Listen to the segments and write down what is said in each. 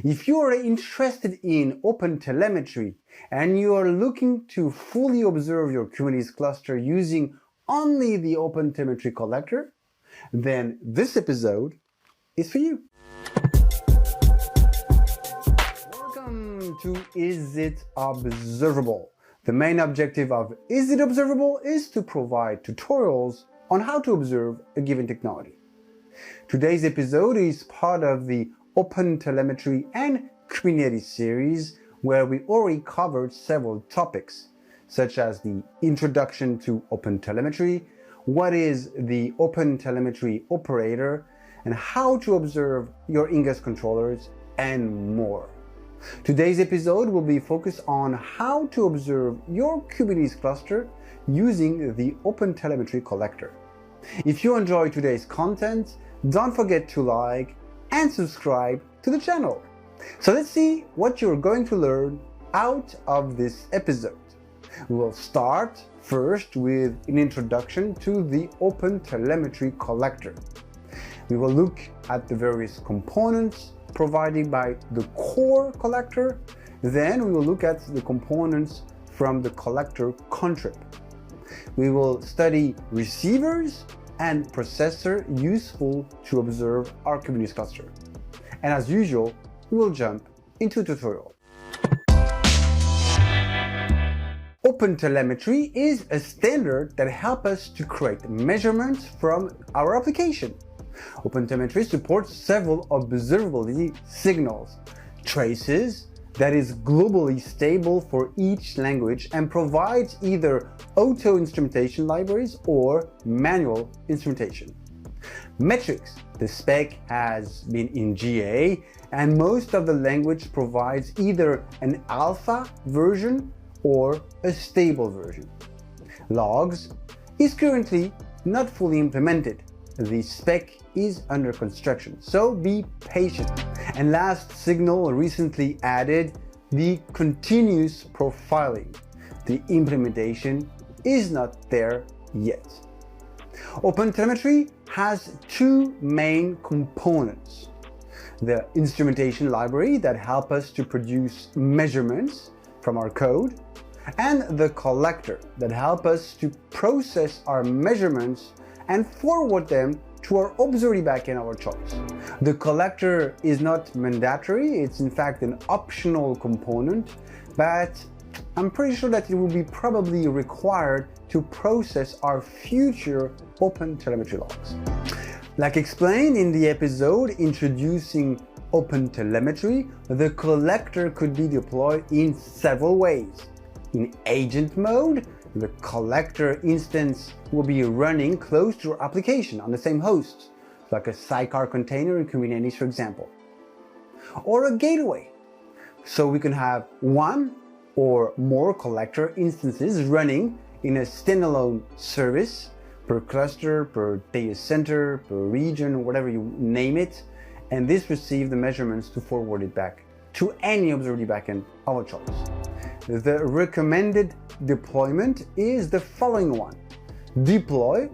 If you are interested in OpenTelemetry and you are looking to fully observe your Kubernetes cluster using only the OpenTelemetry collector, then this episode is for you. Welcome to Is It Observable? The main objective of Is It Observable is to provide tutorials on how to observe a given technology. Today's episode is part of the OpenTelemetry and Kubernetes series, where we already covered several topics, such as the introduction to OpenTelemetry, what is the OpenTelemetry operator, and how to observe your ingress controllers, and more. Today's episode will be focused on how to observe your Kubernetes cluster using the OpenTelemetry collector. If you enjoy today's content, don't forget to like and subscribe to the channel. So let's see what you're going to learn out of this episode. We will start first with an introduction to the OpenTelemetry collector. We will look at the various components provided by the core collector. Then we will look at the components from the collector Contrib. We will study receivers and processor useful to observe our Kubernetes cluster. And as usual, we will jump into a tutorial. OpenTelemetry is a standard that helps us to create measurements from our application. OpenTelemetry supports several observability signals, traces, that is globally stable for each language and provides either auto instrumentation libraries or manual instrumentation. Metrics. The spec has been in GA and most of the language provides either an alpha version or a stable version. Logs is currently not fully implemented. The spec is under construction, so be patient. And last, Signal recently added the continuous profiling. The implementation is not there yet. OpenTelemetry has two main components: the instrumentation library that helps us to produce measurements from our code, and the collector that helps us to process our measurements and forward them to our observability backend of our choice. The collector is not mandatory, it's in fact an optional component, but I'm pretty sure that it will be probably required to process our future OpenTelemetry logs. Like explained in the episode introducing OpenTelemetry, the collector could be deployed in several ways. In agent mode, the collector instance will be running close to your application on the same host, like a sidecar container in Kubernetes, for example. Or a gateway, so we can have one or more collector instances running in a standalone service per cluster, per data center, per region, whatever you name it, and this receives the measurements to forward it back to any observability backend of our choice. The recommended deployment is the following one. Deploy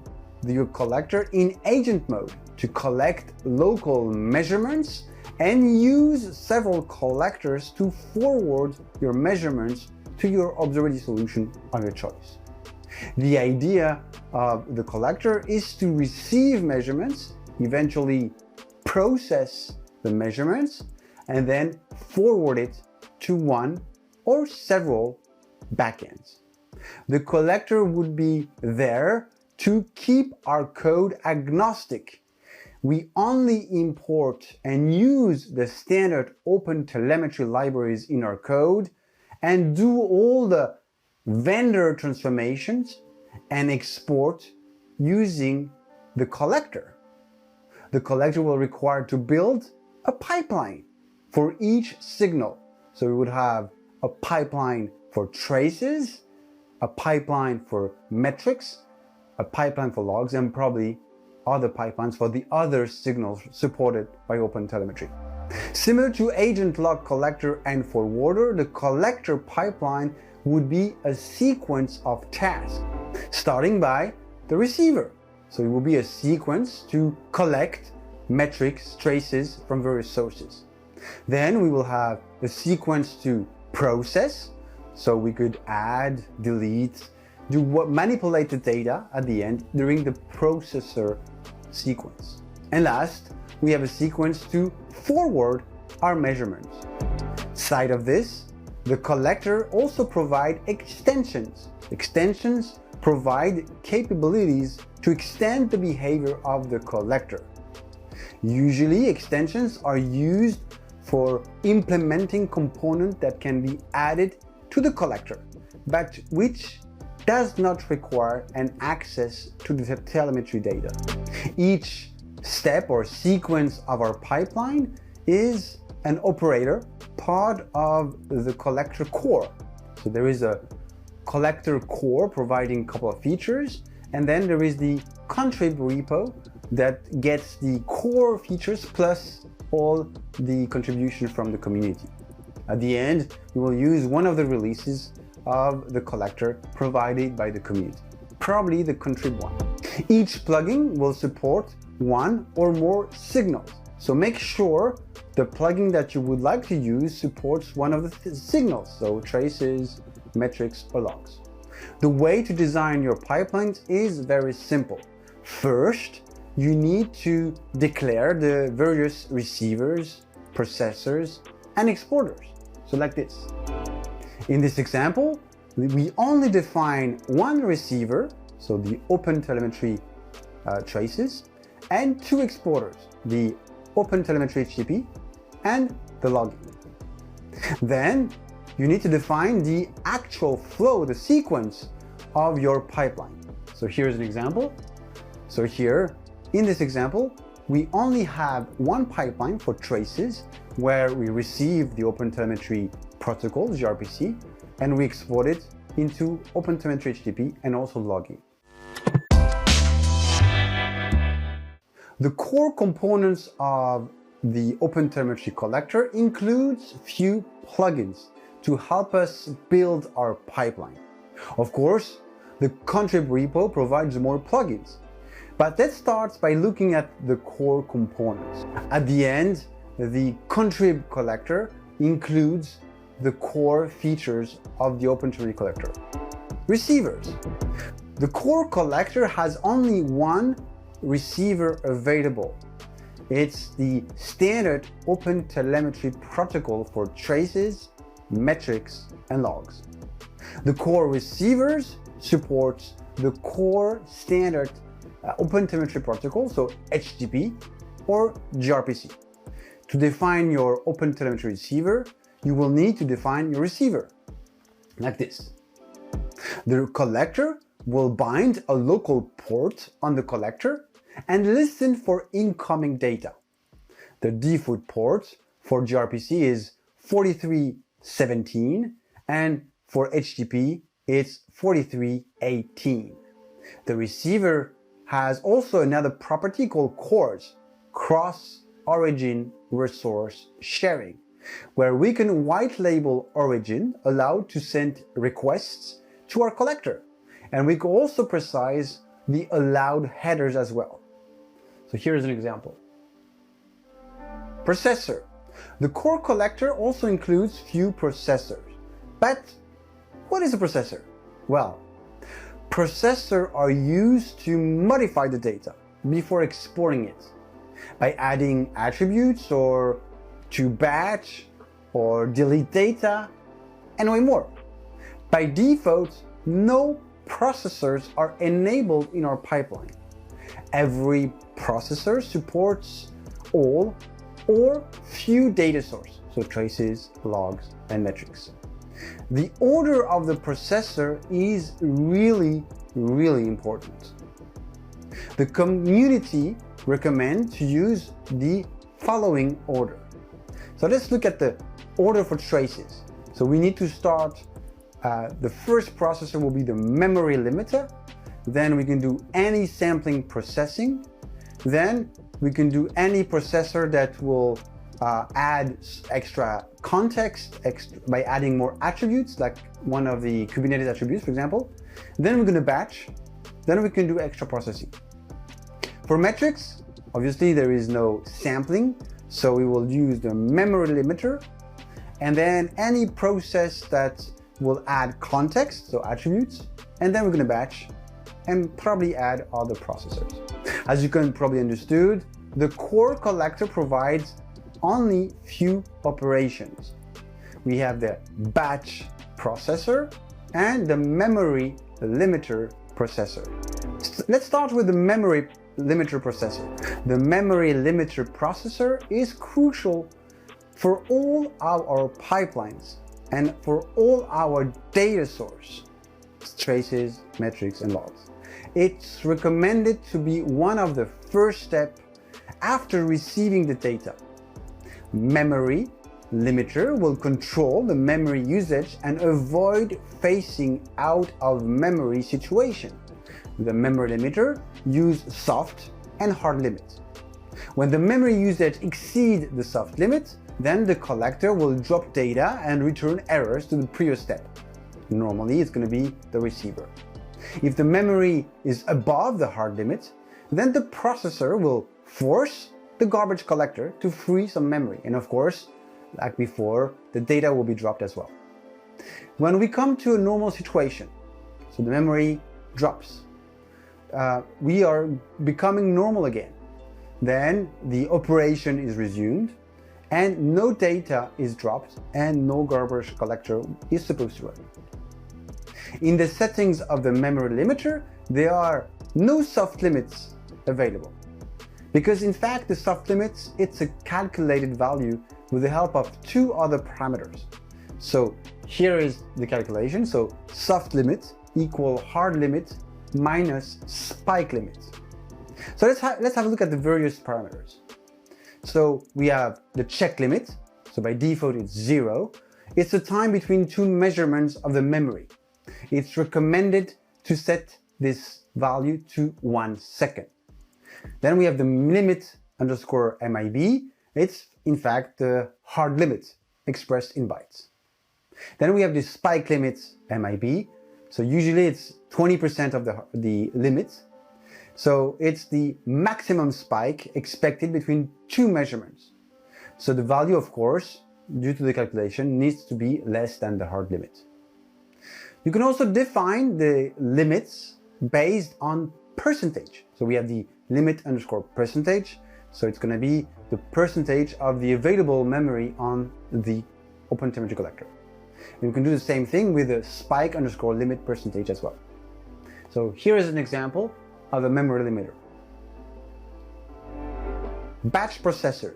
your collector in agent mode to collect local measurements and use several collectors to forward your measurements to your observability solution of your choice. The idea of the collector is to receive measurements, eventually process the measurements, and then forward it to one or several backends. The collector would be there to keep our code agnostic. We only import and use the standard OpenTelemetry libraries in our code and do all the vendor transformations and export using the collector. The collector will require to build a pipeline for each signal. So we would have a pipeline for traces, a pipeline for metrics, a pipeline for logs, and probably other pipelines for the other signals supported by OpenTelemetry. Similar to agent log collector and forwarder, the collector pipeline would be a sequence of tasks, starting by the receiver. So it will be a sequence to collect metrics, traces from various sources. Then we will have a sequence to process, so we could add, delete, manipulate the data at the end during the processor sequence. And last, we have a sequence to forward our measurements. Side of this, the collector also provides extensions. Extensions provide capabilities to extend the behavior of the collector. Usually, extensions are used for implementing components that can be added to the collector, but which does not require an access to the telemetry data. Each step or sequence of our pipeline is an operator, part of the collector core. So there is a collector core providing a couple of features, and then there is the Contrib repo that gets the core features plus all the contribution from the community. At the end, we will use one of the releases of the collector provided by the community, probably the Contrib one. Each plugin will support one or more signals. So make sure the plugin that you would like to use supports one of the signals, so traces, metrics, or logs. The way to design your pipelines is very simple. First, you need to declare the various receivers, processors, and exporters. So like this. In this example, we only define one receiver, so the OpenTelemetry traces, and two exporters, the OpenTelemetry HTTP and the logging. Then you need to define the actual flow, the sequence of your pipeline. So here's an example. So here, in this example, we only have one pipeline for traces where we receive the OpenTelemetry protocol, gRPC, and we export it into OpenTelemetry HTTP and also logging. The core components of the OpenTelemetry collector includes few plugins to help us build our pipeline. Of course, the Contrib repo provides more plugins, but let's start by looking at the core components. At the end, the Contrib collector includes the core features of the OpenTelemetry collector. Receivers. The core collector has only one receiver available. It's the standard OpenTelemetry protocol for traces, metrics, and logs. The core receivers supports the core standard OpenTelemetry protocol, so HTTP or gRPC. To define your OpenTelemetry receiver, you will need to define your receiver, like this. The collector will bind a local port on the collector and listen for incoming data. The default port for gRPC is 4317, and for HTTP it's 4318. The receiver has also another property called CORS, cross-origin resource sharing, where we can white label origin allowed to send requests to our collector. And we can also precise the allowed headers as well. So here's an example. Processor. The core collector also includes few processors. But what is a processor? Well, processors are used to modify the data before exporting it by adding attributes or to batch or delete data and way more. By default, no processors are enabled in our pipeline. Every processor supports all or few data sources, so traces, logs, and metrics. The order of the processor is really important. The community recommends to use the following order. So let's look at the order for traces. So we need to start, the first processor will be the memory limiter. Then we can do any sampling processing. Then we can do any processor that will add extra context by adding more attributes, like one of the Kubernetes attributes, for example. Then we're going to batch. Then we can do extra processing. For metrics, obviously there is no sampling, So we will use the memory limiter, and then any process that will add context, so attributes, and then we're going to batch and probably add other processors. As you can probably understood, the core collector provides only few operations. We have the batch processor and the memory limiter processor. Let's start with the memory limiter processor. The memory limiter processor is crucial for all our pipelines and for all our data source, traces, metrics, and logs. It's recommended to be one of the first steps after receiving the data. Memory limiter will control the memory usage and avoid phasing out of memory situation. The memory limiter uses soft and hard limits. When the memory usage exceeds the soft limit, then the collector will drop data and return errors to the previous step. Normally, it's going to be the receiver. If the memory is above the hard limit, then the processor will force the garbage collector to free some memory. And of course, like before, the data will be dropped as well. When we come to a normal situation, so the memory drops, we are becoming normal again. Then the operation is resumed and no data is dropped and no garbage collector is supposed to run. In the settings of the memory limiter, there are no soft limits available. Because in fact, the soft limits, it's a calculated value with the help of two other parameters. So here is the calculation. So soft limit equal hard limit minus spike limit. So let's have a look at the various parameters. So we have the check limit. So by default, it's 0. It's the time between two measurements of the memory. It's recommended to set this value to 1 second. Then we have the limit underscore MIB. It's in fact the hard limit expressed in bytes. Then we have the spike limit MIB. So usually it's 20% of the limit. So it's the maximum spike expected between two measurements. So the value, of course, due to the calculation, needs to be less than the hard limit. You can also define the limits based on percentage. So we have the limit underscore percentage. So it's going to be the percentage of the available memory on the OpenTelemetry collector. And you can do the same thing with the spike underscore limit percentage as well. So here is an example of a memory limiter. Batch processor.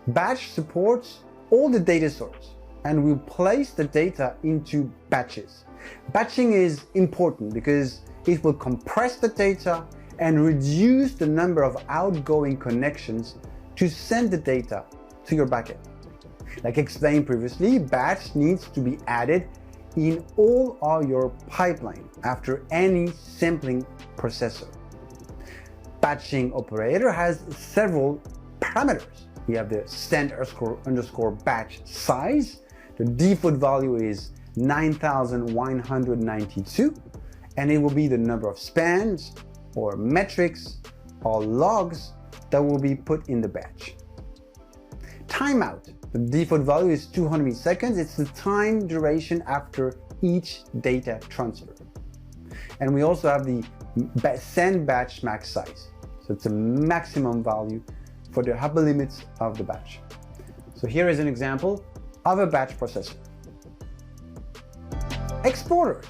Batch supports all the data source and will place the data into batches. Batching is important because it will compress the data and reduce the number of outgoing connections to send the data to your backend. Like explained previously, batch needs to be added in all of your pipeline after any sampling processor. Batching operator has several parameters. We have the send underscore batch size. The default value is 9,192, and it will be the number of spans or metrics or logs that will be put in the batch. Timeout. The default value is 200 milliseconds. It's the time duration after each data transfer. And we also have the send batch max size. So it's a maximum value for the upper limits of the batch. So here is an example of a batch processor. Exporters.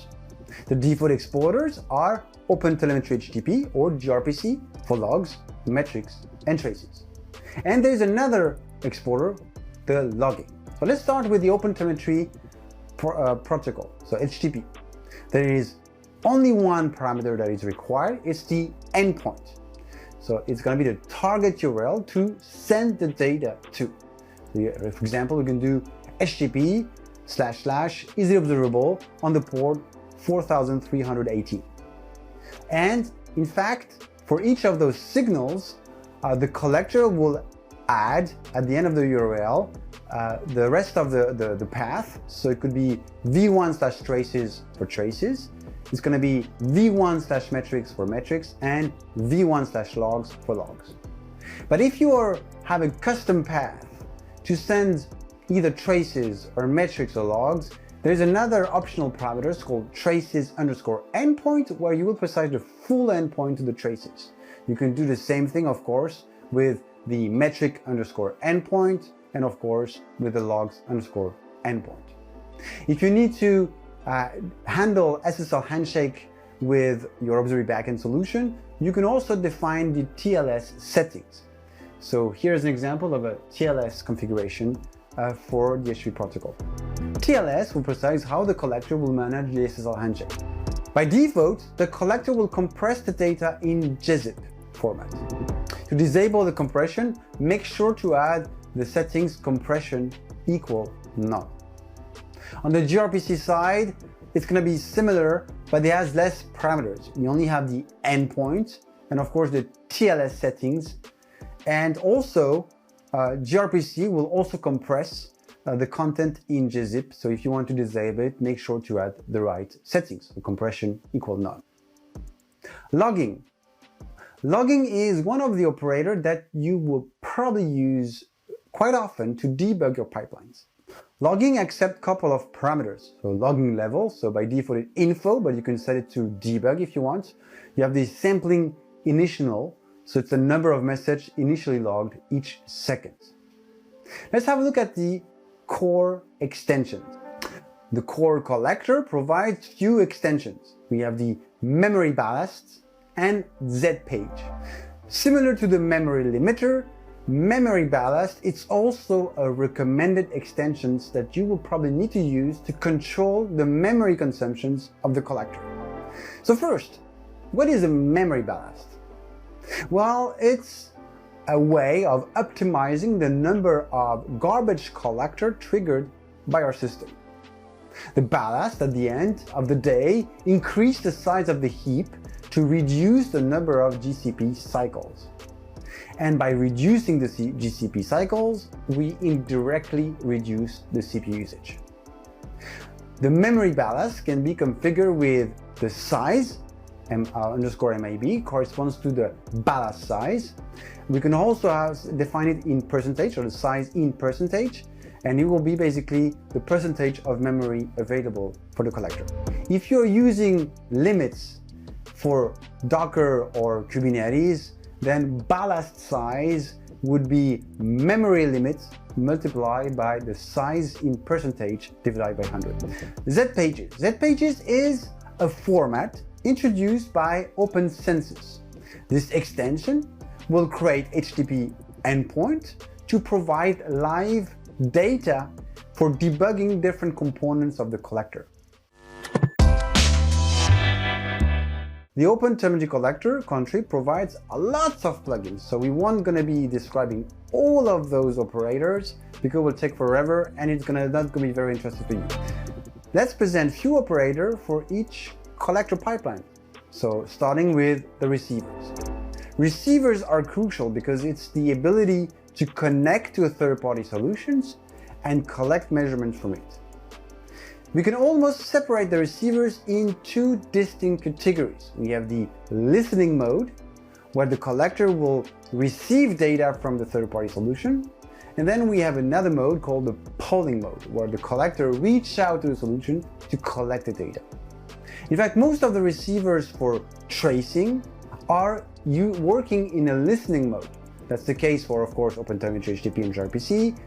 The default exporters are OpenTelemetry HTTP or gRPC for logs, metrics, and traces. And there's another exporter, the logging. So let's start with the OpenTelemetry protocol, so HTTP. There is only one parameter that is required, it's the endpoint. So it's going to be the target URL to send the data to. For example, we can do HTTP / is it observable on the port 4318. And in fact, for each of those signals, the collector will add at the end of the URL the rest of the path. So it could be v1 / traces for traces. It's going to be v1 / metrics for metrics and v1 / logs for logs. But if you have a custom path to send either traces or metrics or logs, there's another optional parameter called traces_endpoint, where you will precise the full endpoint to the traces. You can do the same thing, of course, with the metric_endpoint and of course with the logs_endpoint. If you need to handle SSL handshake with your Observability backend solution, you can also define the TLS settings. So here's an example of a TLS configuration for the HTTP protocol. TLS will precise how the collector will manage the SSL handshake. By default, the collector will compress the data in gzip format. To disable the compression, make sure to add the settings compression equal none. On the gRPC side, it's going to be similar, but it has less parameters. You only have the endpoint and of course the TLS settings, and also gRPC will also compress the content in gzip. So if you want to disable it, make sure to add the right settings. The compression equal none. Logging. Logging is one of the operators that you will probably use quite often to debug your pipelines. Logging accepts a couple of parameters. So logging level, so by default it's info, but you can set it to debug if you want. You have the sampling initial, so it's the number of messages initially logged each second. Let's have a look at the core extensions. The core collector provides few extensions. We have the memory ballast and zpage. Similar to the memory limiter, memory ballast, it's also a recommended extensions that you will probably need to use to control the memory consumptions of the collector. So first, what is a memory ballast? Well, it's a way of optimizing the number of garbage collector triggered by our system. The ballast at the end of the day increase the size of the heap to reduce the number of GCP cycles. And by reducing the GCP cycles, we indirectly reduce the CPU usage. The memory ballast can be configured with the size, _MAB corresponds to the ballast size. We can also define it in percentage, or the size in percentage, and it will be basically the percentage of memory available for the collector. If you're using limits for Docker or Kubernetes, then ballast size would be memory limits multiplied by the size in percentage divided by 100. zpage. zpage is a format introduced by OpenCensus. This extension will create HTTP endpoint to provide live data for debugging different components of the collector. The OpenTelemetry collector, Contrib, provides lots of plugins, so we won't going to be describing all of those operators because it will take forever and it's not going to be very interesting for you. Let's present few operators for each collector pipeline. So starting with the receivers. Receivers are crucial because it's the ability to connect to third-party solutions and collect measurements from it. We can almost separate the receivers in two distinct categories. We have the listening mode, where the collector will receive data from the third-party solution. And then we have another mode called the polling mode, where the collector reaches out to the solution to collect the data. In fact, most of the receivers for tracing are working in a listening mode. That's the case for, of course, OpenTelemetry, HTTP, and gRPC,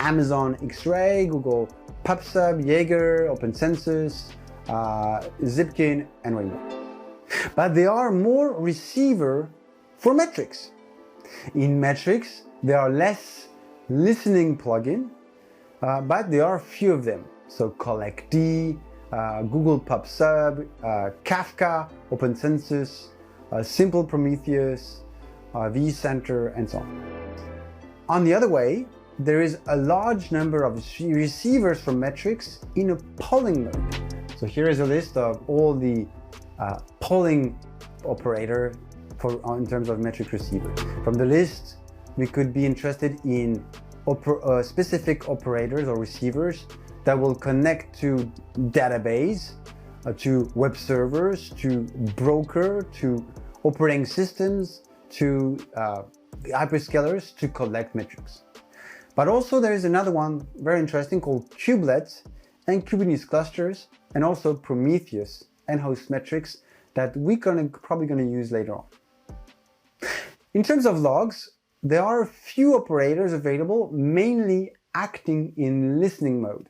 Amazon X-Ray, Google PubSub, Jaeger, OpenCensus, Zipkin, and way more. But there are more receivers for metrics. In metrics, there are less listening plugins, but there are few of them. So CollectD, Google PubSub, Kafka, OpenCensus, Simple Prometheus, vCenter, and so on. On the other way, there is a large number of receivers for metrics in a polling mode. So here is a list of all the polling operator in terms of metric receivers. From the list, we could be interested in specific operators or receivers that will connect to database, to web servers, to broker, to operating systems, to the hyperscalers to collect metrics. But also there is another one very interesting called Kubelet and Kubernetes clusters, and also Prometheus and host metrics that we're probably going to use later on. In terms of logs, there are a few operators available, mainly acting in listening mode.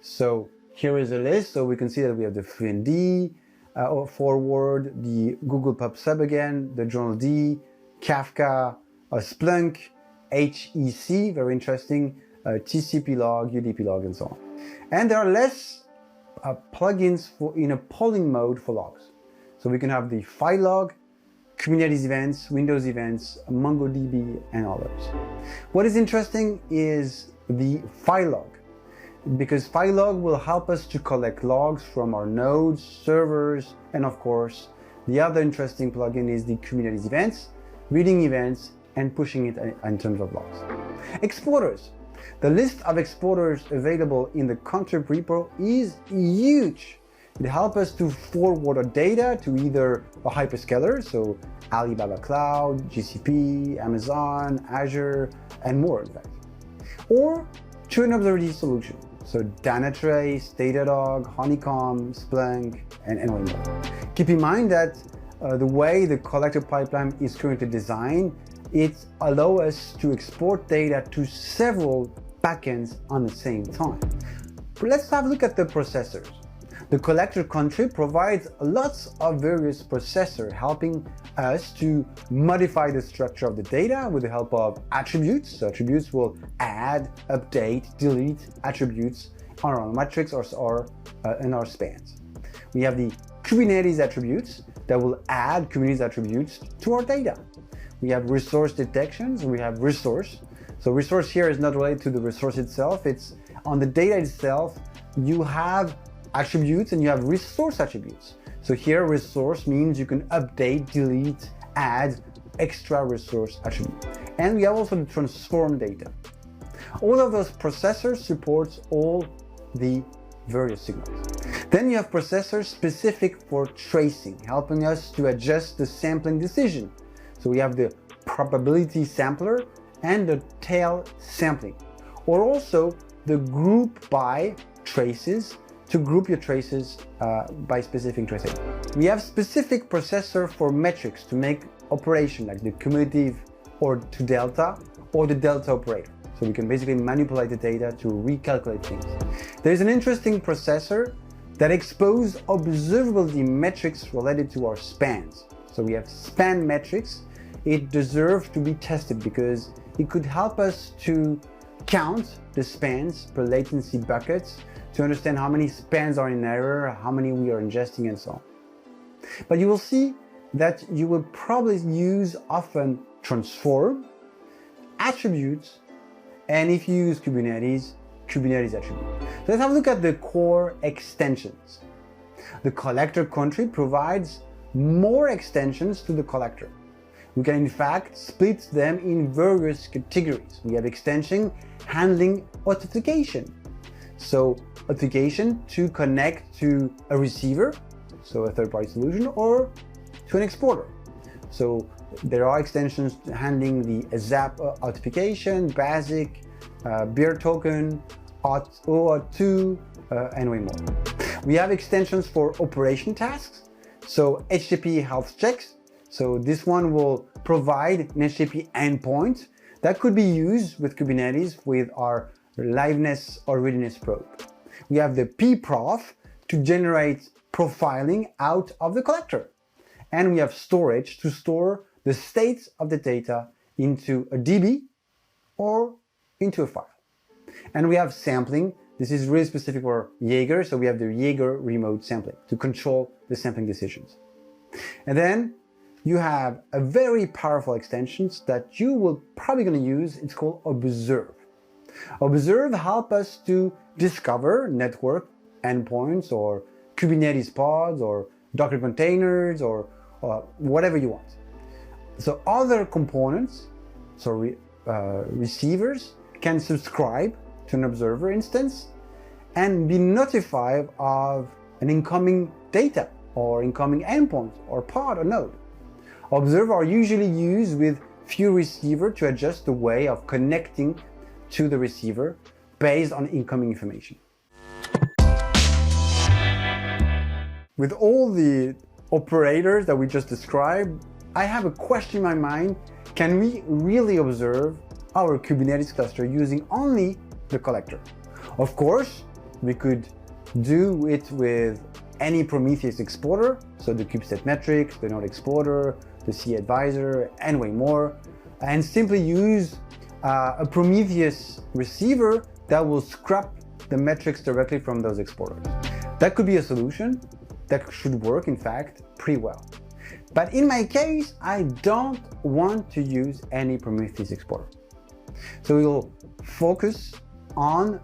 So here is a list, so we can see that we have the FreeND, or forward, the Google Pub Sub again, the Journal D, Kafka, Splunk, HEC, very interesting, TCP log, UDP log, and so on. And there are less plugins in a polling mode for logs. So we can have the file log, Kubernetes events, Windows events, MongoDB, and others. What is interesting is the file log, because file log will help us to collect logs from our nodes, servers, and of course, the other interesting plugin is the Kubernetes events, reading events, and pushing it in terms of logs. Exporters. The list of exporters available in the Contrib repo is huge. It helps us to forward our data to either a hyperscaler, so Alibaba Cloud, GCP, Amazon, Azure, and more in fact, or to an observability solution, so Dynatrace, Datadog, Honeycomb, Splunk, and way more. Keep in mind that the way the collector pipeline is currently designed, it allows us to export data to several backends on the same time. But let's have a look at the processors. The collector Contrib provides lots of various processors helping us to modify the structure of the data with the help of attributes. So attributes will add, update, delete attributes on our metrics or in our spans. We have the Kubernetes attributes that will add Kubernetes attributes to our data. We have resource detections, we have resource. So resource here is not related to the resource itself, it's on the data itself. You have attributes and you have resource attributes. So here resource means you can update, delete, add extra resource attributes. And we have also the transform data. All of those processors supports all the various signals. Then you have processors specific for tracing, helping us to adjust the sampling decision. So we have the probability sampler and the tail sampling, or also the group by traces to group your traces by specific tracing. We have specific processor for metrics to make operation like the cumulative or to delta or the delta operator. So we can basically manipulate the data to recalculate things. There is an interesting processor that exposes observability metrics related to our spans. So we have span metrics. It deserves to be tested because it could help us to count the spans per latency buckets to understand how many spans are in error, how many we are ingesting, and so on. But you will see that you will probably use often transform, attributes, and if you use Kubernetes, Kubernetes attributes. So let's have a look at the core extensions. The collector Contrib provides more extensions to the collector. We can in fact split them in various categories. We have extension handling authentication. So authentication to connect to a receiver, so a third-party solution, or to an exporter. So there are extensions handling the ZAP authentication, basic, beer token, OAuth2, and way more. We have extensions for operation tasks. So HTTP health checks. So this one will provide an HTTP endpoint that could be used with Kubernetes with our liveness or readiness probe. We have the pprof to generate profiling out of the collector. And we have storage to store the state of the data into a DB or into a file. And we have sampling. This is really specific for Jaeger. So we have the Jaeger remote sampling to control the sampling decisions. And then you have a very powerful extension that you will probably going to use. It's called Observe. Observe helps us to discover network endpoints or Kubernetes pods or Docker containers or whatever you want. So other components, so receivers, can subscribe to an Observer instance and be notified of an incoming data or incoming endpoint or pod or node. Observers are usually used with few receivers to adjust the way of connecting to the receiver based on incoming information. With all the operators that we just described, I have a question in my mind. Can we really observe our Kubernetes cluster using only the collector? Of course, we could do it with any Prometheus exporter, so the kubestat metrics, the node exporter, the C advisor, and way more, and simply use a Prometheus receiver that will scrap the metrics directly from those exporters. That could be a solution that should work, in fact, pretty well. But in my case, I don't want to use any Prometheus exporter. So we'll focus on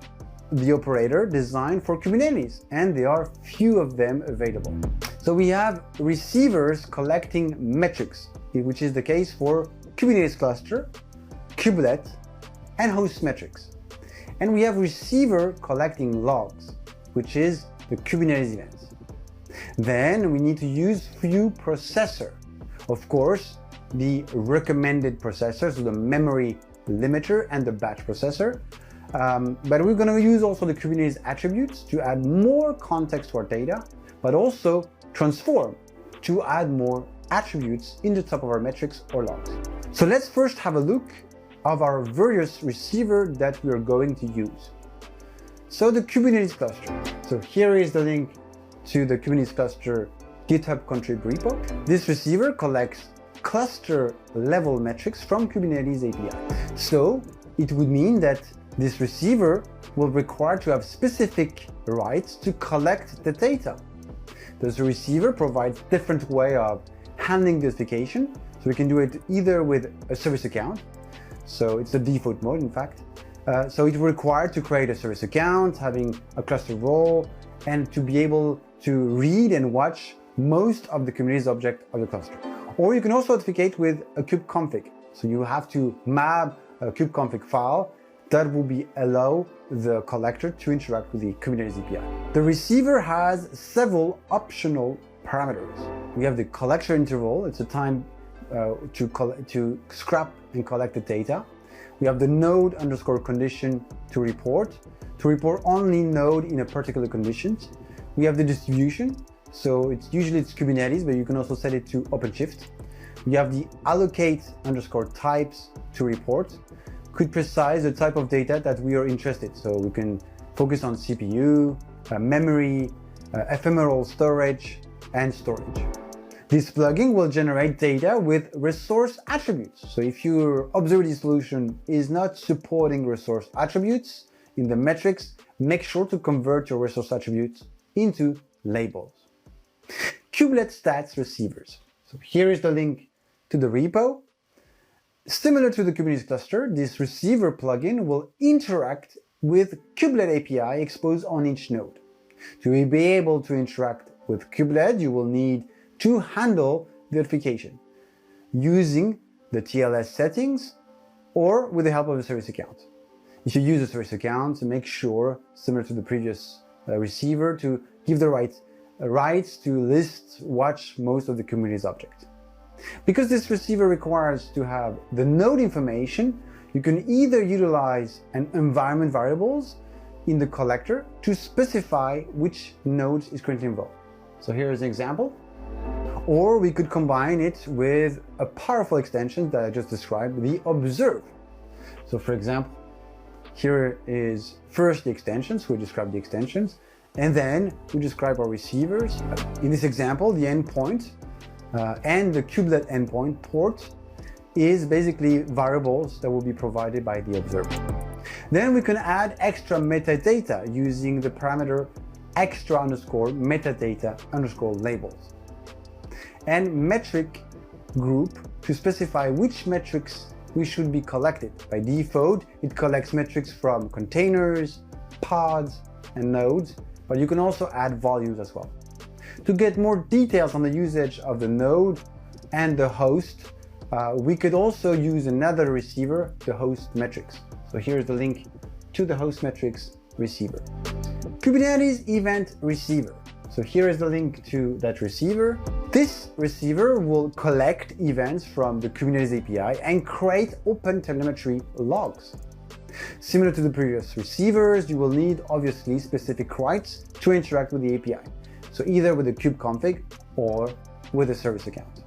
the operator designed for Kubernetes, and there are few of them available. So we have receivers collecting metrics, which is the case for Kubernetes cluster, kubelet, and host metrics. And we have receiver collecting logs, which is the Kubernetes events. Then we need to use few processor. Of course, the recommended processors, so the memory limiter and the batch processor. But we're going to use also the Kubernetes attributes to add more context to our data, but also transform to add more attributes in the top of our metrics or logs. So let's first have a look of our various receiver that we are going to use. So the Kubernetes cluster. So here is the link to the Kubernetes cluster GitHub Contrib repo. This receiver collects cluster level metrics from Kubernetes API. So it would mean that this receiver will require to have specific rights to collect the data. This receiver provides different way of handling the notification. So we can do it either with a service account. So it's the default mode, in fact. So it requires to create a service account, having a cluster role, and to be able to read and watch most of the Kubernetes object of the cluster. Or you can also authenticate with a kubeconfig. So you have to map a kubeconfig file that will allow the collector to interact with the Kubernetes API. The receiver has several optional parameters. We have the collection interval, it's a time to scrap and collect the data. We have the node underscore condition to report only node in a particular conditions. We have the distribution, so it's Kubernetes, but you can also set it to OpenShift. We have the allocate underscore types to report, could precise the type of data that we are interested. So we can focus on CPU, memory, ephemeral storage, and storage. This plugin will generate data with resource attributes. So if your observability solution is not supporting resource attributes in the metrics, make sure to convert your resource attributes into labels. Kubelet stats receivers. So here is the link to the repo. Similar to the Kubernetes cluster, this receiver plugin will interact with Kubelet API exposed on each node. To be able to interact with Kubelet, you will need to handle the notification using the TLS settings or with the help of a service account. If you use a service account, make sure, similar to the previous receiver, to give the rights to list, watch most of the Kubernetes object. Because this receiver requires to have the node information, you can either utilize an environment variables in the collector to specify which node is currently involved. So here is an example. Or we could combine it with a powerful extension that I just described, the observe. So for example, here is first the extensions, we describe the extensions, and then we describe our receivers. In this example, the endpoint and the kubelet endpoint port is basically variables that will be provided by the observer. Then we can add extra metadata using the parameter extra underscore metadata underscore labels. And metric group to specify which metrics we should be collected. By default, it collects metrics from containers, pods, and nodes, but you can also add volumes as well. To get more details on the usage of the node and the host, we could also use another receiver, the host metrics. So here's the link to the host metrics receiver. Kubernetes event receiver. So here is the link to that receiver. This receiver will collect events from the Kubernetes API and create OpenTelemetry logs. Similar to the previous receivers, you will need obviously specific rights to interact with the API. So either with the kubeconfig or with a service account.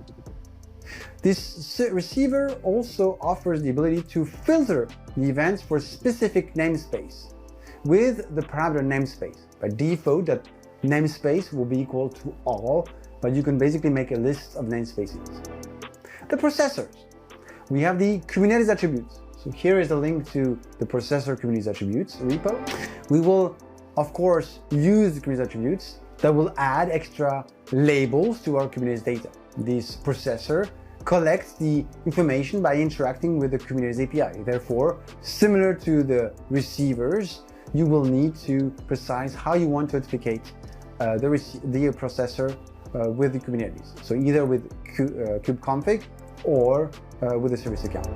This receiver also offers the ability to filter the events for specific namespace with the parameter namespace. By default, that namespace will be equal to all, but you can basically make a list of namespaces. The processors. We have the Kubernetes attributes. So here is the link to the processor Kubernetes attributes repo. We will, of course, use the Kubernetes attributes that will add extra labels to our Kubernetes data. This processor collects the information by interacting with the Kubernetes API. Therefore, similar to the receivers, you will need to precise how you want to authenticate the processor with the Kubernetes. So either with kubeconfig or with a service account.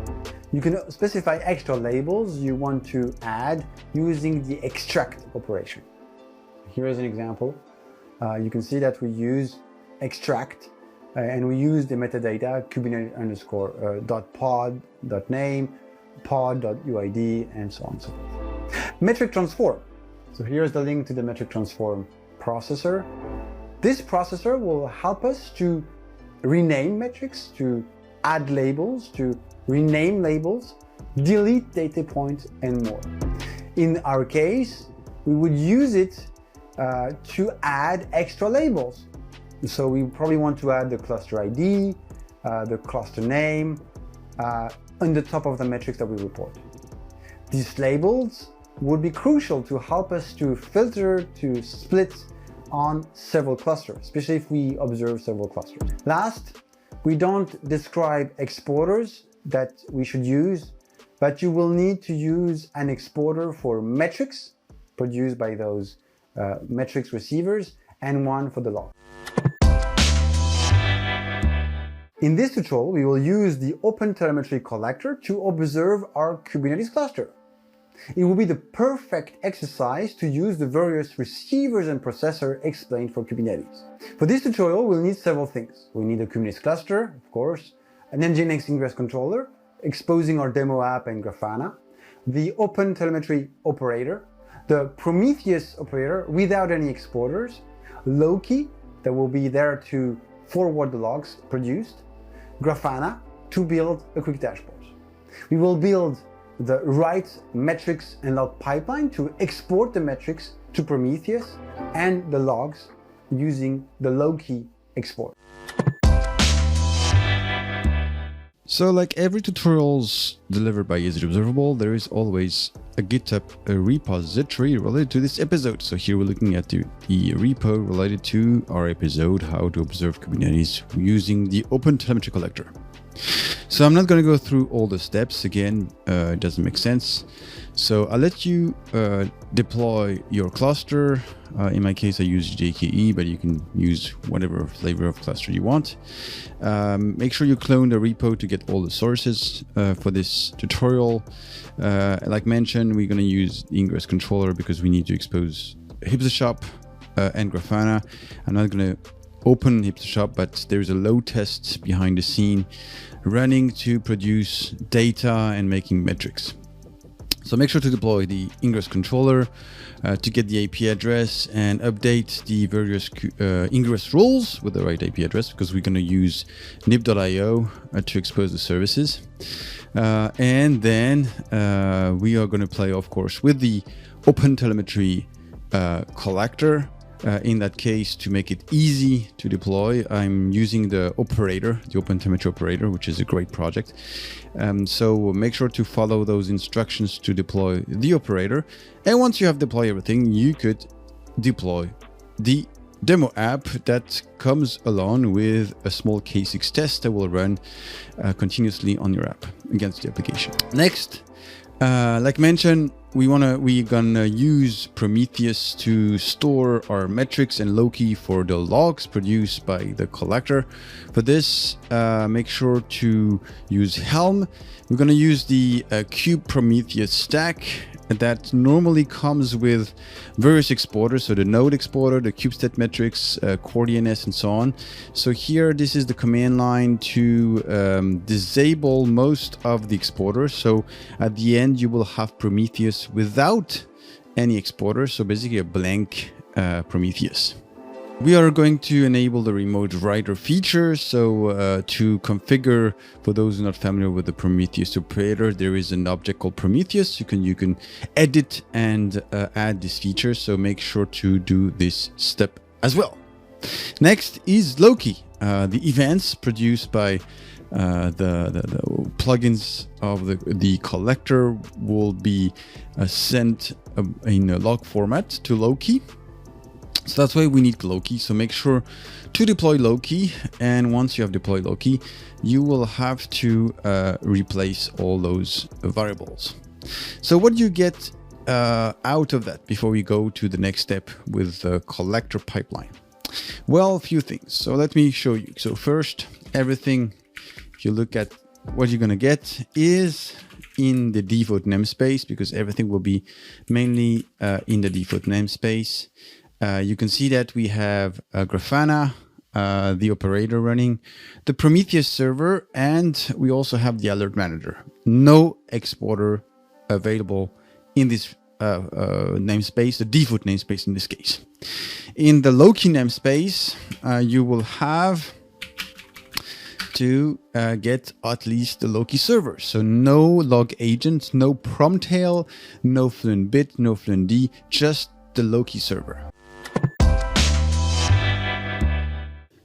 You can specify extra labels you want to add using the extract operation. Here is an example. You can see that we use extract and we use the metadata kubernetes_pod.name, pod.uid, and so on and so forth. Metric transform. So here's the link to the metric transform processor. This processor will help us to rename metrics, to add labels, to rename labels, delete data points, and more. In our case, we would use it to add extra labels. So we probably want to add the cluster ID, the cluster name, on the top of the metrics that we report. These labels would be crucial to help us to filter, to split on several clusters, especially if we observe several clusters. Last, we don't describe exporters that we should use, but you will need to use an exporter for metrics produced by those metrics receivers and one for the log. In this tutorial, we will use the OpenTelemetry collector to observe our Kubernetes cluster. It will be the perfect exercise to use the various receivers and processor explained for Kubernetes. For this tutorial, we'll need several things. We need a Kubernetes cluster, of course, an Nginx ingress controller, exposing our demo app and Grafana, the OpenTelemetry operator, the Prometheus operator without any exporters, Loki that will be there to forward the logs produced, Grafana to build a quick dashboard. We will build the right metrics and log pipeline to export the metrics to Prometheus and the logs using the Loki export. So like every tutorials delivered by Easy Observable, there is always a GitHub repository related to this episode. So here we're looking at the repo related to our episode, how to observe Kubernetes using the OpenTelemetry collector. So I'm not going to go through all the steps again, it doesn't make sense. So I'll let you deploy your cluster. In my case, I use JKE, but you can use whatever flavor of cluster you want. Make sure you clone the repo to get all the sources for this tutorial. Like mentioned, we're going to use the ingress controller because we need to expose Hipstershop and Grafana. I'm not going to open Hipstershop, but there's a load test behind the scene running to produce data and making metrics. So make sure to deploy the ingress controller to get the IP address and update the various ingress roles with the right IP address, because we're going to use nib.io to expose the services. And then we are going to play, of course, with the OpenTelemetry collector. In that case, to make it easy to deploy, I'm using the operator, the OpenTelemetry operator, which is a great project. So make sure to follow those instructions to deploy the operator. And once you have deployed everything, you could deploy the demo app that comes along with a small K6 test that will run continuously on your app against the application. Next, like mentioned, we're gonna use Prometheus to store our metrics and Loki for the logs produced by the collector. For this, make sure to use Helm. We're gonna use the Kube Prometheus stack that normally comes with various exporters, so the node exporter, the kubestat-metrics, CoreDNS, and so on. So here, this is the command line to disable most of the exporters. So at the end, you will have Prometheus without any exporter, so basically a blank Prometheus. We are going to enable the remote writer feature. So to configure, for those who are not familiar with the Prometheus operator, there is an object called Prometheus. You can edit and add this feature. So make sure to do this step as well. Next is Loki. The events produced by the plugins of the collector will be sent in a log format to Loki. So that's why we need Loki. So make sure to deploy Loki. And once you have deployed Loki, you will have to replace all those variables. So what do you get out of that before we go to the next step with the collector pipeline? Well, a few things. So let me show you. So first, everything, if you look at what you're going to get is in the default namespace, because everything will be mainly in the default namespace. You can see that we have Grafana, the operator running, the Prometheus server, and we also have the alert manager. No exporter available in this namespace, the default namespace in this case. In the Loki namespace, you will have to get at least the Loki server. So no log agent, no Promtail, no FluentBit, no FluentD, just the Loki server.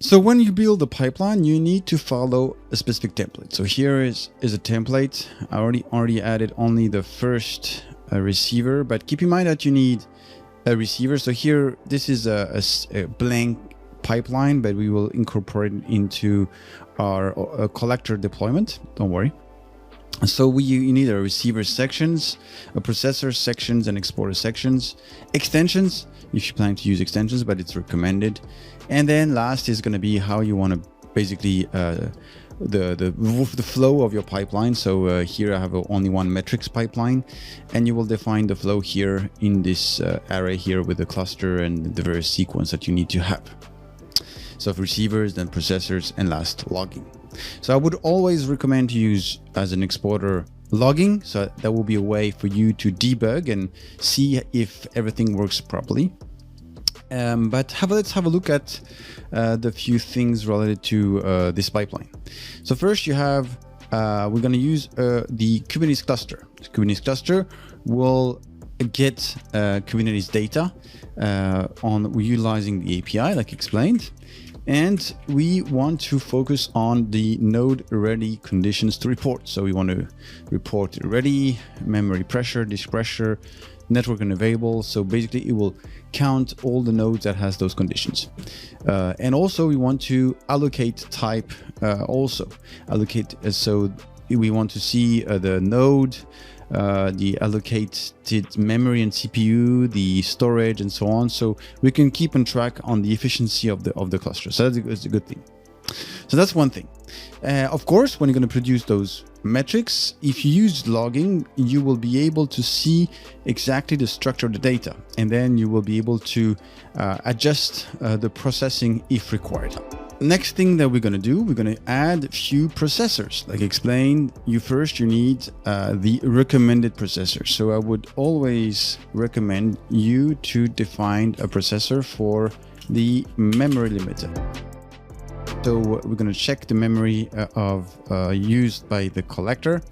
So when you build a pipeline, you need to follow a specific template. So here is a template. I already added only the first receiver, but keep in mind that you need a receiver. So here, this is a blank pipeline, but we will incorporate it into our collector deployment. Don't worry. So you need a receiver sections, a processor sections, and exporter sections, extensions, if you plan to use extensions, but it's recommended. And then last is going to be how you want to basically the flow of your pipeline. So here I have only one metrics pipeline, and you will define the flow here in this array here with the cluster and the various sequence that you need to have. So receivers, then processors, and last logging. So I would always recommend to use as an exporter logging. So that will be a way for you to debug and see if everything works properly. But let's have a look at the few things related to this pipeline. So first you have, we're going to use the Kubernetes cluster. The Kubernetes cluster will get Kubernetes data we're utilizing the API like explained. And we want to focus on the node ready conditions to report. So we want to report ready, memory pressure, disk pressure, network unavailable. So basically it will count all the nodes that has those conditions. And also we want to allocate type so we want to see the node, the allocated memory and CPU, the storage, and so on. So we can keep on track on the efficiency of the cluster. So that's a good thing. So that's one thing. Of course, when you're going to produce those metrics, if you use logging, you will be able to see exactly the structure of the data, and then you will be able to adjust the processing if required. Next thing that we're going to do, we're going to add a few processors. Like explained, you need the recommended processor. So I would always recommend you to define a processor for the memory limiter. So we're going to check the memory used by the collector,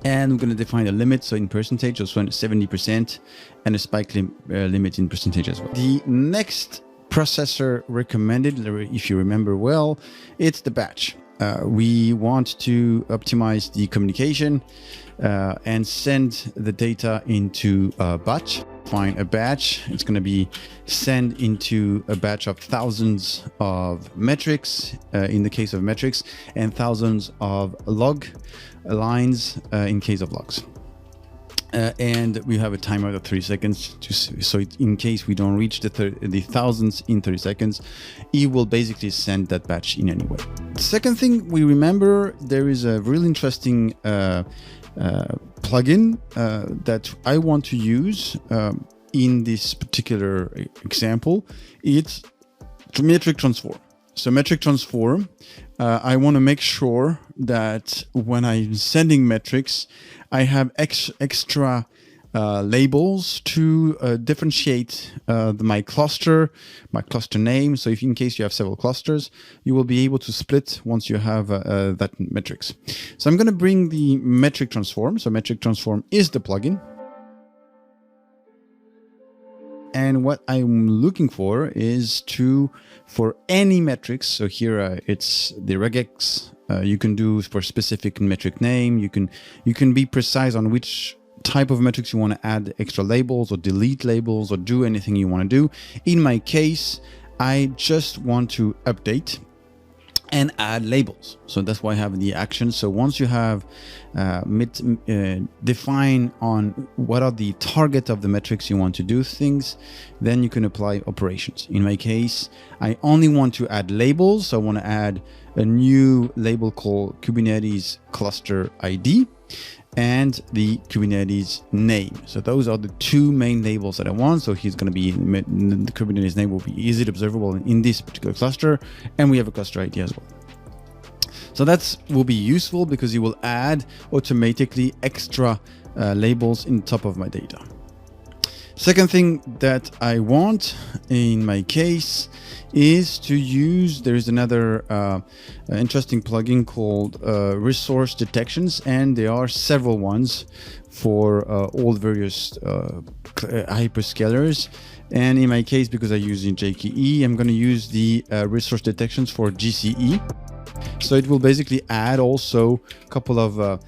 and we're going to define a limit. So in percentage, so 70%, and a spike limit in percentage as well. The next processor recommended, if you remember well, it's the batch. We want to optimize the communication and send the data into a batch. Find a batch. It's going to be sent into a batch of thousands of metrics in the case of metrics, and thousands of log lines in case of logs. And we have a timer of 30 seconds. So in case we don't reach the thousands in 30 seconds, it will basically send that batch in any way. The second thing we remember, there is a really interesting plugin that I want to use in this particular example. It's metric transform. So metric transform, I want to make sure that when I'm sending metrics, I have extra labels to differentiate my cluster name. So if in case you have several clusters, you will be able to split once you have that metrics. So I'm going to bring the metric transform. So metric transform is the plugin. And what I'm looking for is for any metrics. So here it's the regex. You can do for specific metric name. You can be precise on which type of metrics you want to add extra labels or delete labels or do anything you want to do. In my case, I just want to update and add labels. So that's why I have the action. So once you have define on what are the target of the metrics you want to do things, then you can apply operations. In my case, I only want to add labels. So I want to add a new label called Kubernetes cluster ID and the Kubernetes name. So those are the two main labels that I want. So he's going to be, the Kubernetes name will be, is it observable in this particular cluster? And we have a cluster ID as well. So that will be useful because it will add automatically extra labels in top of my data. Second thing that I want in my case is to use, there is another interesting plugin called resource detections, and there are several ones for all various hyperscalers. And in my case, because I use in JKE, I'm going to use the resource detections for GCE. So it will basically add also a couple of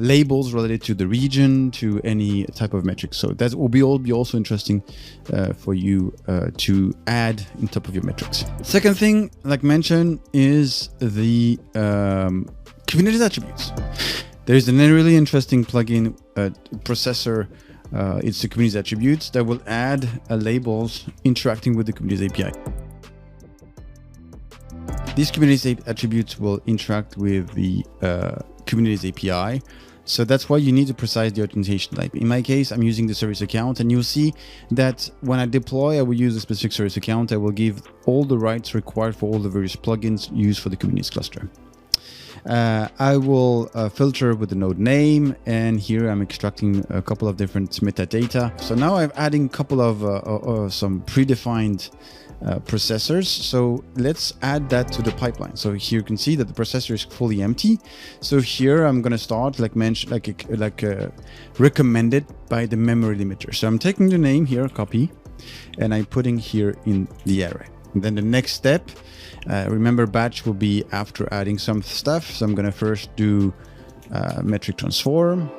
labels related to the region, to any type of metric. So that will be also interesting for you to add in top of your metrics. Second thing, like mentioned, is the Kubernetes attributes. There is a really interesting plugin processor. It's the Kubernetes attributes that will add labels interacting with the Kubernetes API. These Kubernetes attributes will interact with the Kubernetes API. So that's why you need to precise the authentication type. In my case, I'm using the service account, and you'll see that when I deploy, I will use a specific service account. I will give all the rights required for all the various plugins used for the Kubernetes cluster. I will filter with the node name, and here I'm extracting a couple of different metadata. So now I'm adding a couple of some predefined processors. So let's add that to the pipeline. So here you can see that the processor is fully empty. So here I'm going to start like recommended by the memory limiter. So I'm taking the name here, copy, and I'm putting here in the array. And then the next step, remember batch will be after adding some stuff. So I'm going to first do metric transform.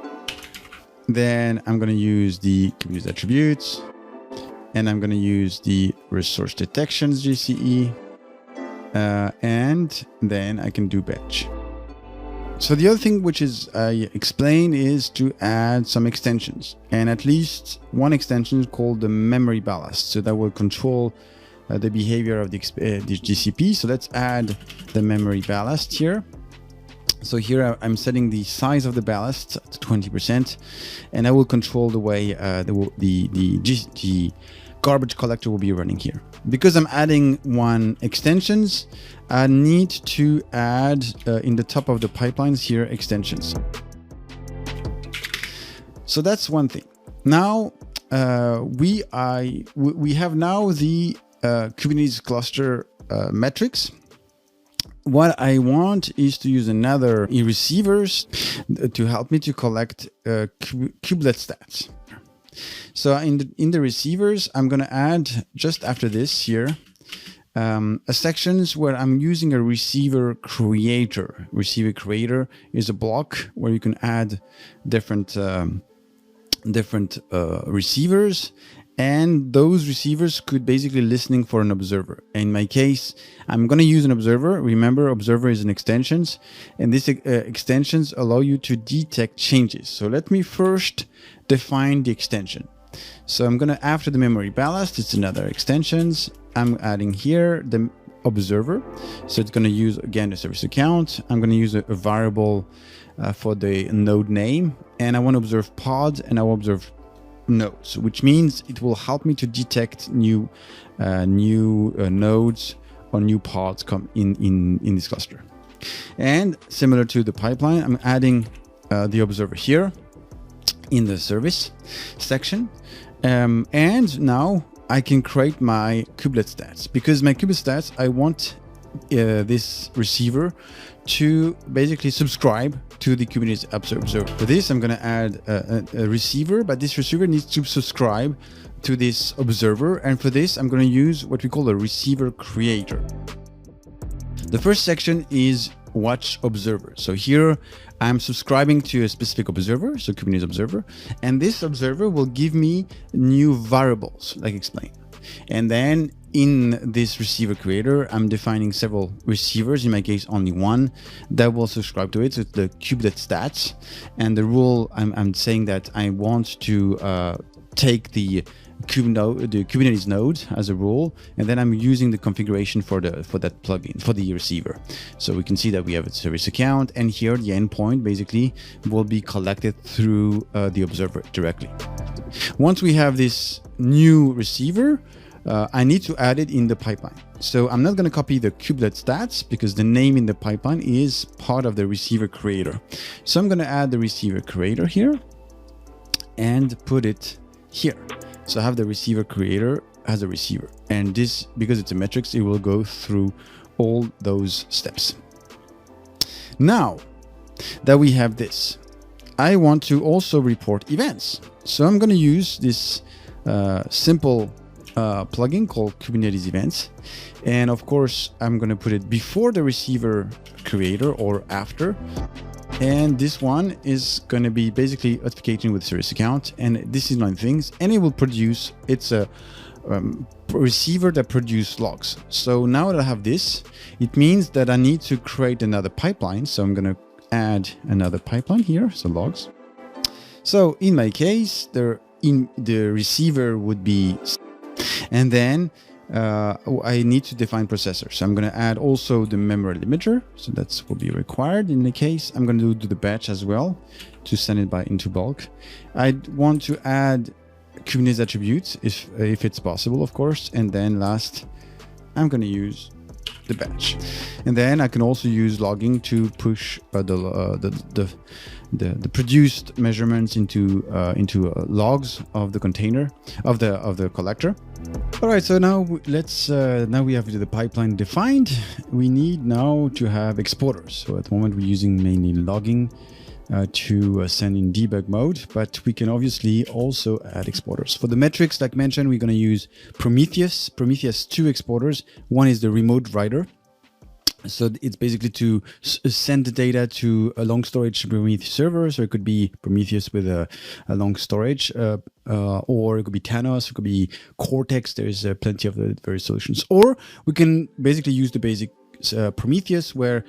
Then I'm going to use the Kubernetes attributes. And I'm going to use the resource detections GCE, and then I can do batch. So the other thing which is I explained is to add some extensions, and at least one extension called the memory ballast. So that will control the behavior of the GCP. So let's add the memory ballast here. So here I'm setting the size of the ballast to 20%, and I will control the way the garbage collector will be running here. Because I'm adding one extensions, I need to add in the top of the pipelines here extensions. So that's one thing. Now we have now the Kubernetes cluster metrics. What I want is to use another receivers to help me to collect kubelet stats. So in the receivers, I'm going to add just after this here a sections where I'm using a receiver creator. Receiver creator is a block where you can add different receivers. And those receivers could basically listening for an observer. In my case, I'm going to use an observer. Remember, observer is an extensions, and these extensions allow you to detect changes. So let me first define the extension. So I'm going to, after the memory ballast, it's another extensions. I'm adding here the observer. So it's going to use again a service account. I'm going to use a variable for the node name, and I want to observe pods and I will observe nodes, which means it will help me to detect new nodes or new pods come in this cluster. And similar to the pipeline, I'm adding the observer here in the service section, and now I can create my kubelet stats. Because my kubelet stats, I want this receiver to basically subscribe to the Kubernetes observer. For this, I'm going to add a receiver, but this receiver needs to subscribe to this observer. And for this, I'm going to use what we call a receiver creator. The first section is watch observer. So here I'm subscribing to a specific observer, so Kubernetes observer, and this observer will give me new variables, like explained. And then in this receiver creator, I'm defining several receivers, in my case only one, that will subscribe to it. So it's the kubelet stats. And the rule, I'm saying that I want to take the Kubernetes node as a rule, and then I'm using the configuration for that plugin for the receiver. So we can see that we have a service account, and here the endpoint basically will be collected through the observer directly. Once we have this new receiver, I need to add it in the pipeline. So I'm not going to copy the kubelet stats because the name in the pipeline is part of the receiver creator. So I'm going to add the receiver creator here and put it here. So I have the receiver creator as a receiver, and this, because it's a metrics, it will go through all those steps. Now that we have this, I want to also report events. So I'm going to use this simple plugin called Kubernetes events. And of course, I'm going to put it before the receiver creator or after. And this one is going to be basically authenticating with service account, and this is 9 things, and it will produce, it's a receiver that produces logs. So now that I have this, it means that I need to create another pipeline. So I'm going to add another pipeline here, so logs. So in my case, the receiver would be, and then I need to define processor. So I'm going to add also the memory limiter. So that's will be required in the case. I'm going to do the batch as well to send it into bulk. I want to add Kubernetes attributes if it's possible, of course. And then last, I'm going to use the batch. And then I can also use logging to push the produced measurements into logs of the container of the collector. All right, so now now we have the pipeline defined. We need now to have exporters. So at the moment we're using mainly logging to send in debug mode, but we can obviously also add exporters. For the metrics, like mentioned, we're going to use Prometheus. Prometheus 2 exporters. One is the remote writer. So it's basically to send the data to a long storage Prometheus server. So it could be Prometheus with a long storage, or it could be Thanos, it could be Cortex. There's plenty of the various solutions. Or we can basically use the basic Prometheus, where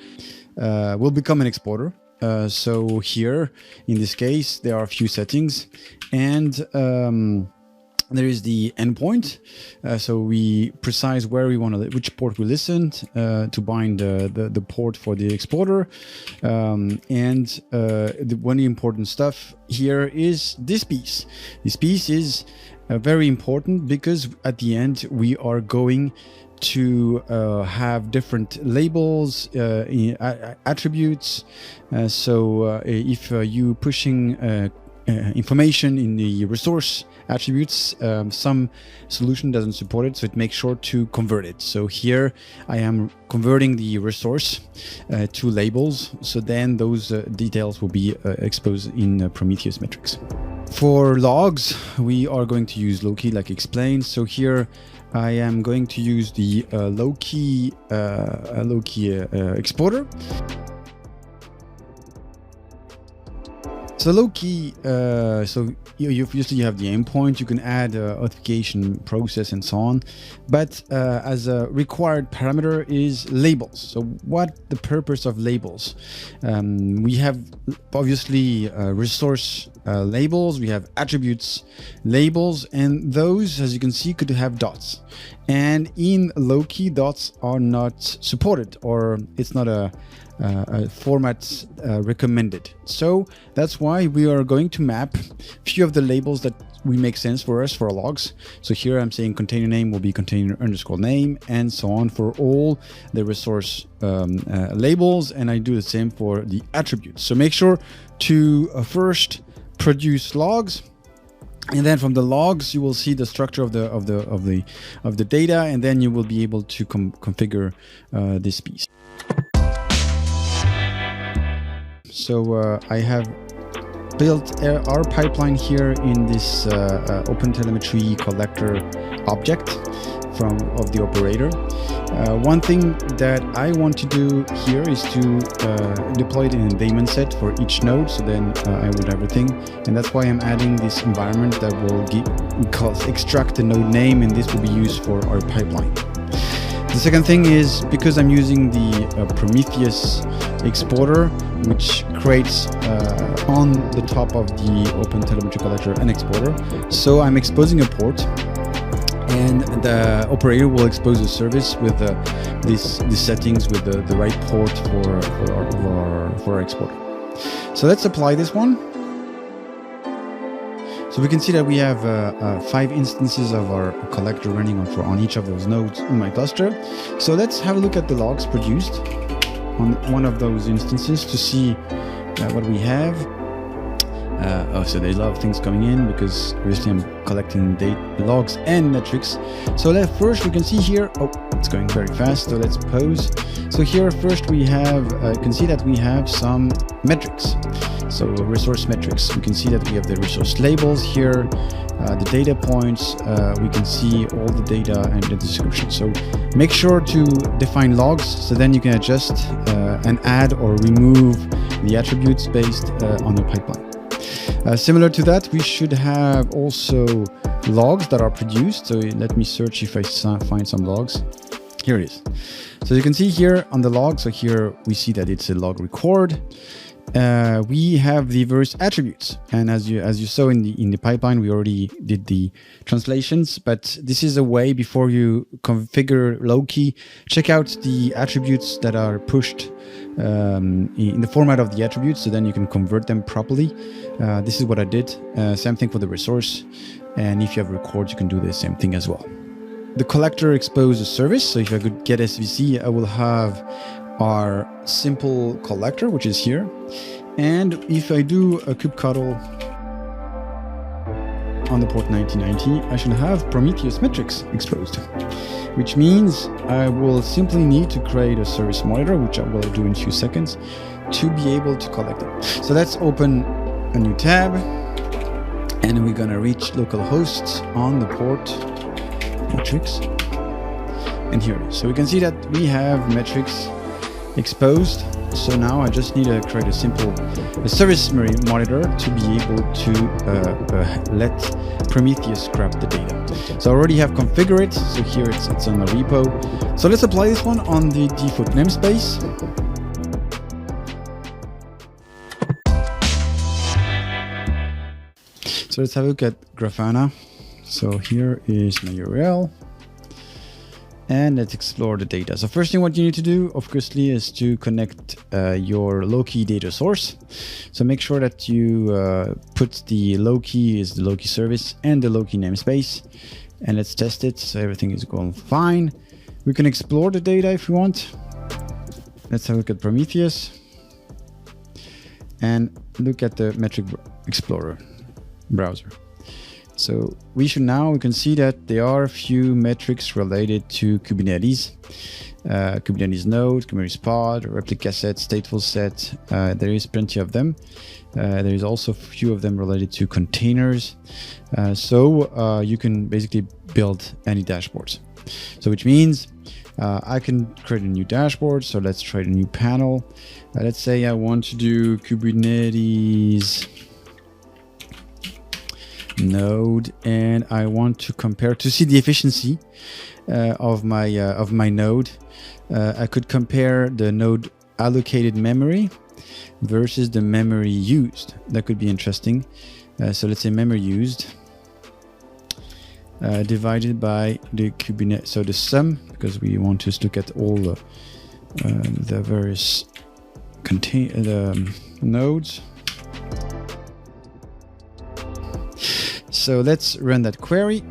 we'll become an exporter. So here, in this case, there are a few settings, and there is the endpoint. So we precise where we want to, which port we listen to bind the port for the exporter. And the one important stuff here is this piece. This piece is very important because at the end we are going to have different labels, attributes. So if you pushing information in the resource attributes, some solution doesn't support it, so it makes sure to convert it. So here I am converting the resource to labels, so then those details will be exposed in Prometheus metrics. For logs, we are going to use Loki, like explained. So here I am going to use the Loki exporter. So low-key, so you obviously have the endpoint, you can add a authentication process and so on, but as a required parameter is labels. So what the purpose of labels? We have obviously resource labels, we have attributes labels, and those, as you can see, could have dots. And in low-key, dots are not supported, or it's not a format recommended. So that's why we are going to map a few of the labels that we make sense for us for our logs. So here I'm saying container name will be container underscore name, and so on for all the resource labels, and I do the same for the attributes. So make sure to first produce logs, and then from the logs you will see the structure of the data, and then you will be able to configure this piece. So I have built our pipeline here in this OpenTelemetry collector object of the operator. One thing that I want to do here is to deploy it in a daemon set for each node, so then I would everything, and that's why I'm adding this environment that will extract the node name, and this will be used for our pipeline. The second thing is, because I'm using the Prometheus exporter, which creates on the top of the OpenTelemetry collector an exporter, so I'm exposing a port, and the operator will expose the service with these settings with the right port for our exporter. So let's apply this one. So we can see that we have 5 instances of our collector running on each of those nodes in my cluster. So let's have a look at the logs produced on one of those instances to see what we have. So there's a lot of things coming in because obviously I'm collecting logs and metrics. So first we can see here, it's going very fast, so let's pause. So here first we have, you can see that we have some metrics. So resource metrics, we can see that we have the resource labels here, the data points, we can see all the data and the description. So make sure to define logs, so then you can adjust and add or remove the attributes based on your pipeline. Similar to that, we should have also logs that are produced. So let me search if I find some logs. Here it is. So you can see here on the log, so here we see that it's a log record. We have the various attributes, and as you saw in the pipeline, we already did the translations, but this is a way before you configure low-key, check out the attributes that are pushed in the format of the attributes, so then you can convert them properly. This is what I did. Same thing for the resource, and if you have records, you can do the same thing as well. The collector exposes service, so if I could get SVC, I will have our simple collector, which is here, and if I do a kubectl on the port 1990, I should have Prometheus metrics exposed, which means I will simply need to create a service monitor, which I will do in a few seconds, to be able to collect it. So let's open a new tab, and we're gonna reach localhost on the port metrics, and here it is. So we can see that we have metrics exposed. So now I just need to create a service monitor to be able to let Prometheus grab the data. So I already have configured it. So here it's on the repo. So let's apply this one on the default namespace. So let's have a look at Grafana. So here is my URL. And let's explore the data. So first thing what you need to do, obviously, is to connect your low-key data source. So make sure that you put the low-key is the low-key service and the low-key namespace. And let's test it. So everything is going fine. We can explore the data if you want. Let's have a look at Prometheus. And look at the metric explorer browser. So we can see that there are a few metrics related to Kubernetes, Kubernetes node, Kubernetes pod, replica set, stateful set. There is plenty of them. There is also a few of them related to containers. So you can basically build any dashboards. So which means I can create a new dashboard. So let's try a new panel. Let's say I want to do Kubernetes node, and I want to compare to see the efficiency of my node. I could compare the node allocated memory versus the memory used. That could be interesting. So let's say memory used divided by the Kubernetes. So the sum, because we want to look at all the various nodes. So let's run that query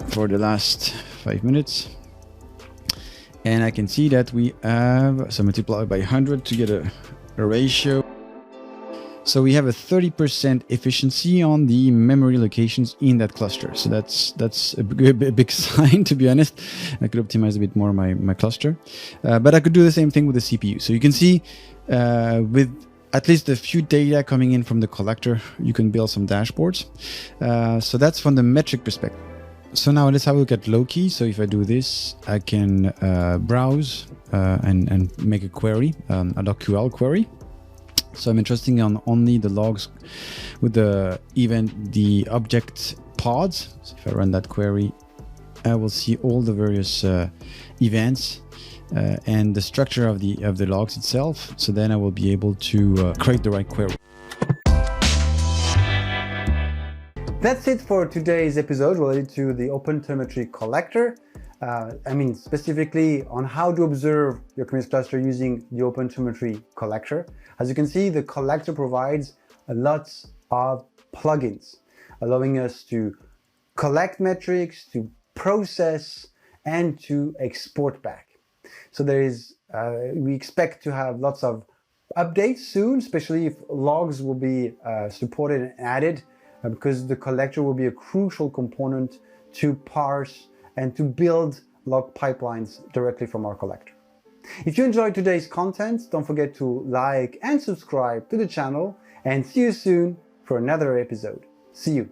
for the last 5 minutes. And I can see that we have, so multiply by 100 to get a ratio. So we have a 30% efficiency on the memory locations in that cluster. So that's a big sign, to be honest. I could optimize a bit more my cluster. But I could do the same thing with the CPU. So you can see with at least a few data coming in from the collector, you can build some dashboards. So that's from the metric perspective. So now let's have a look at Loki. So if I do this, I can browse and make a query, a .ql query. So I'm interested on only the logs with the object pods. So if I run that query, I will see all the various events and the structure of the logs itself. So then I will be able to create the right query. That's it for today's episode related to the OpenTelemetry collector. Specifically on how to observe your Kubernetes cluster using the OpenTelemetry collector. As you can see, the collector provides lots of plugins, allowing us to collect metrics, to process, and to export back. So we expect to have lots of updates soon, especially if logs will be supported and added, because the collector will be a crucial component to parse and to build log pipelines directly from our collector. If you enjoyed today's content, don't forget to like and subscribe to the channel, and see you soon for another episode. See you.